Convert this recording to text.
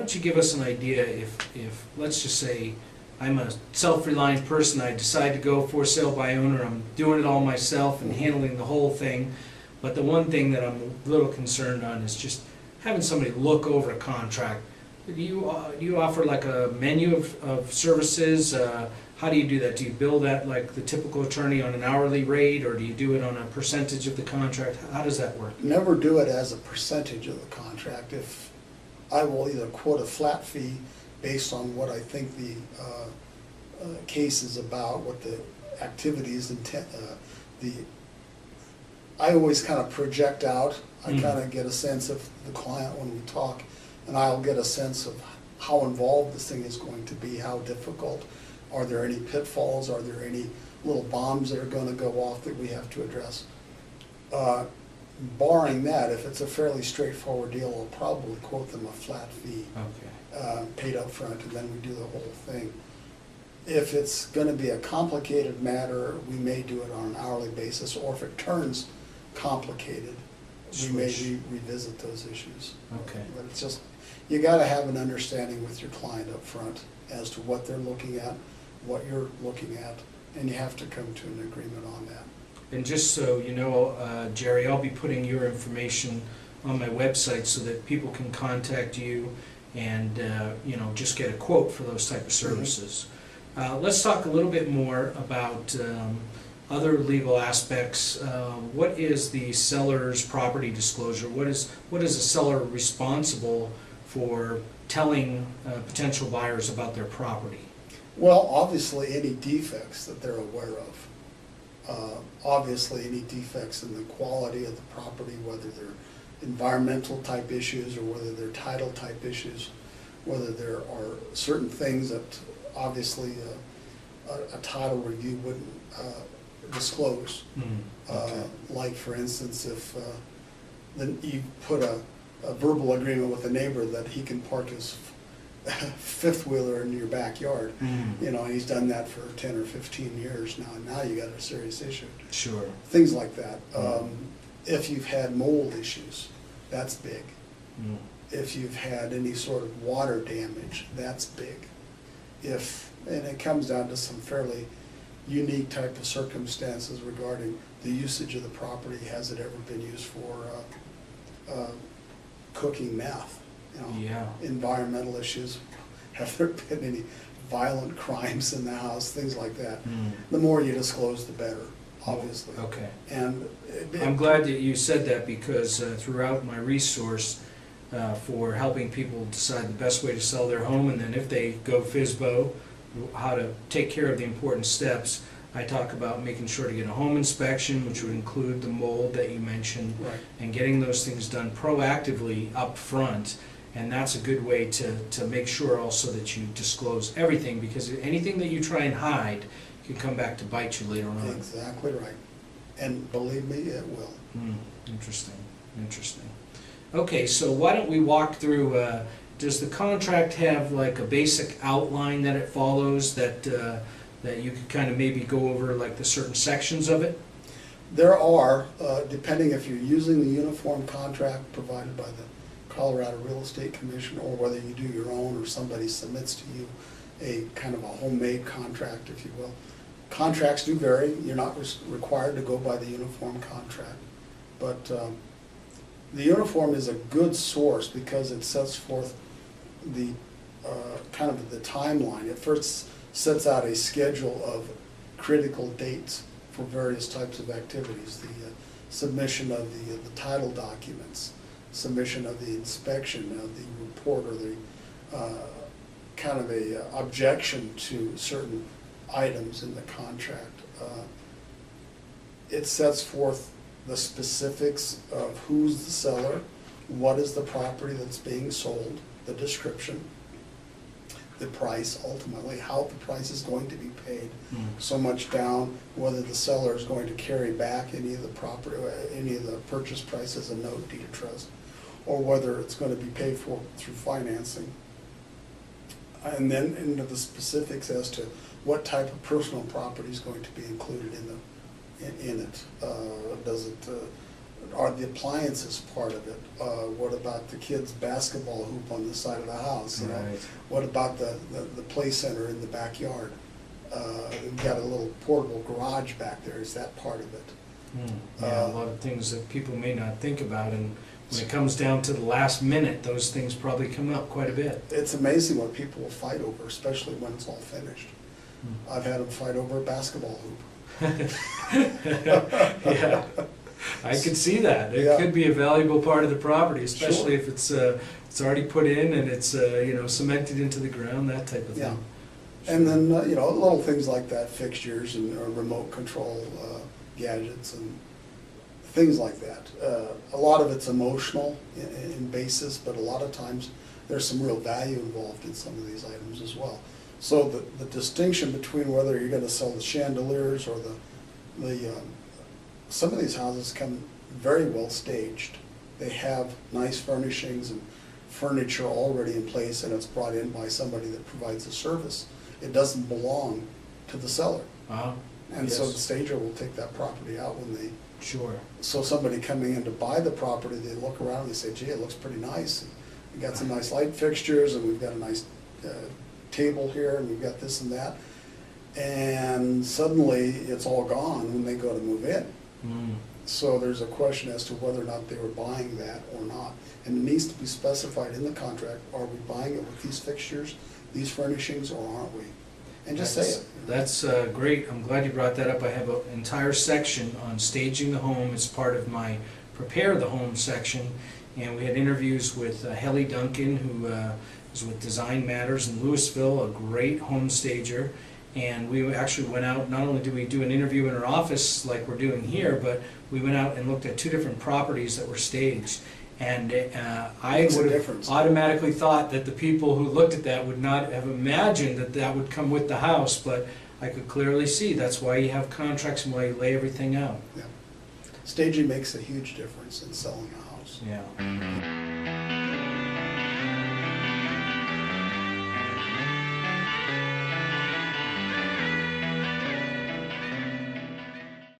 don't you give us an idea if let's just say I'm a self-reliant person, I decide to go for sale by owner, I'm doing it all myself and handling the whole thing, but the one thing that I'm a little concerned on is just having somebody look over a contract. Do you offer like a menu of services? How do you do that? Do you bill that like the typical attorney on an hourly rate, or do you do it on a percentage of the contract? How does that work? Never do it as a percentage of the contract. If I will either quote a flat fee based on what I think the case is about, what the activities I always kind of project out. I kind of get a sense of the client when we talk, and I'll get a sense of how involved this thing is going to be, how difficult. Are there any pitfalls? Are there any little bombs that are going to go off that we have to address? Barring that, if it's a fairly straightforward deal, I'll probably quote them a flat fee, paid up front, and then we do the whole thing. If it's going to be a complicated matter, we may do it on an hourly basis, or if it turns complicated, we may revisit those issues. Okay. But it's just, you got to have an understanding with your client up front as to what they're looking at, what you're looking at, and you have to come to an agreement on that. And just so you know, Jerry, I'll be putting your information on my website so that people can contact you and just get a quote for those type of services. Let's talk a little bit more about other legal aspects. What is the seller's property disclosure? What is a seller responsible for telling potential buyers about their property? Well, obviously any defects that they're aware of. Obviously any defects in the quality of the property, whether they're environmental type issues or whether they're title type issues, whether there are certain things that obviously a title review wouldn't disclose. Okay. Like for instance, if you put a verbal agreement with a neighbor that he can park his fifth wheeler in your backyard, and he's done that for 10 or 15 years now, and now you got a serious issue. Sure. Things like that. If you've had mold issues, that's big. If you've had any sort of water damage, that's big. And it comes down to some fairly unique type of circumstances regarding the usage of the property. Has it ever been used for cooking meth? Environmental issues. Have there been any violent crimes in the house? Things like that. The more you disclose, the better, obviously. Okay. And I'm glad that you said that, because throughout my resource for helping people decide the best way to sell their home, and then if they go FSBO, how to take care of the important steps, I talk about making sure to get a home inspection, which would include the mold that you mentioned, and getting those things done proactively up front. And that's a good way to make sure also that you disclose everything, because anything that you try and hide can come back to bite you later on. Exactly right. And believe me, it will. Interesting. Okay, so why don't we walk through, does the contract have like a basic outline that it follows that you could kind of maybe go over like the certain sections of it? There are, depending if you're using the uniform contract provided by the Colorado Real Estate Commission, or whether you do your own or somebody submits to you a kind of a homemade contract, if you will. Contracts do vary. You're not required to go by the uniform contract, but the uniform is a good source because it sets forth the kind of the timeline. It first sets out a schedule of critical dates for various types of activities: the submission of the title documents, submission of the inspection of the report, or the kind of a objection to certain items in the contract. It sets forth the specifics of who's the seller, what is the property that's being sold, the description, the price, ultimately how the price is going to be paid, so much down, whether the seller is going to carry back any of the property, any of the purchase price as a note, deed of trust, or whether it's going to be paid for through financing. And then into the specifics as to what type of personal property is going to be included in it. Does it Are the appliances part of it? What about the kids' basketball hoop on the side of the house? You know? Right. What about the play center in the backyard? We've got a little portable garage back there. Is that part of it? Yeah, a lot of things that people may not think about, and when it comes down to the last minute, those things probably come up quite a bit. It's amazing what people will fight over, especially when it's all finished. I've had them fight over a basketball hoop. Yeah, I could see that. It Yeah. could be a valuable part of the property, especially Sure. if it's already put in and it's cemented into the ground, that type of Yeah. thing. And then, little things like that, fixtures and remote control gadgets and things like that. A lot of it's emotional in basis, but a lot of times there's some real value involved in some of these items as well. So the distinction between whether you're gonna sell the chandeliers or some of these houses come very well staged. They have nice furnishings and furniture already in place, and it's brought in by somebody that provides a service. It doesn't belong to the seller. And so Yes. the stager will take that property out when they, Sure. so somebody coming in to buy the property, they look around and they say, gee, it looks pretty nice. And we got some nice light fixtures, and we've got a nice table here, and we've got this and that. And suddenly, it's all gone when they go to move in. So there's a question as to whether or not they were buying that or not. And it needs to be specified in the contract, are we buying it with these fixtures, these furnishings, or aren't we? And just say it. That's great. I'm glad you brought that up. I have an entire section on staging the home as part of my Prepare the Home section. And we had interviews with Helly Duncan, who is with Design Matters in Louisville, a great home stager. And we actually went out, not only did we do an interview in her office like we're doing here, but we went out and looked at 2 different properties that were staged. And I Makes a would have difference. automatically thought that the people who looked at that would not have imagined that that would come with the house, but I could clearly see that's why you have contracts and why you lay everything out. Yeah. Staging makes a huge difference in selling a house. Yeah.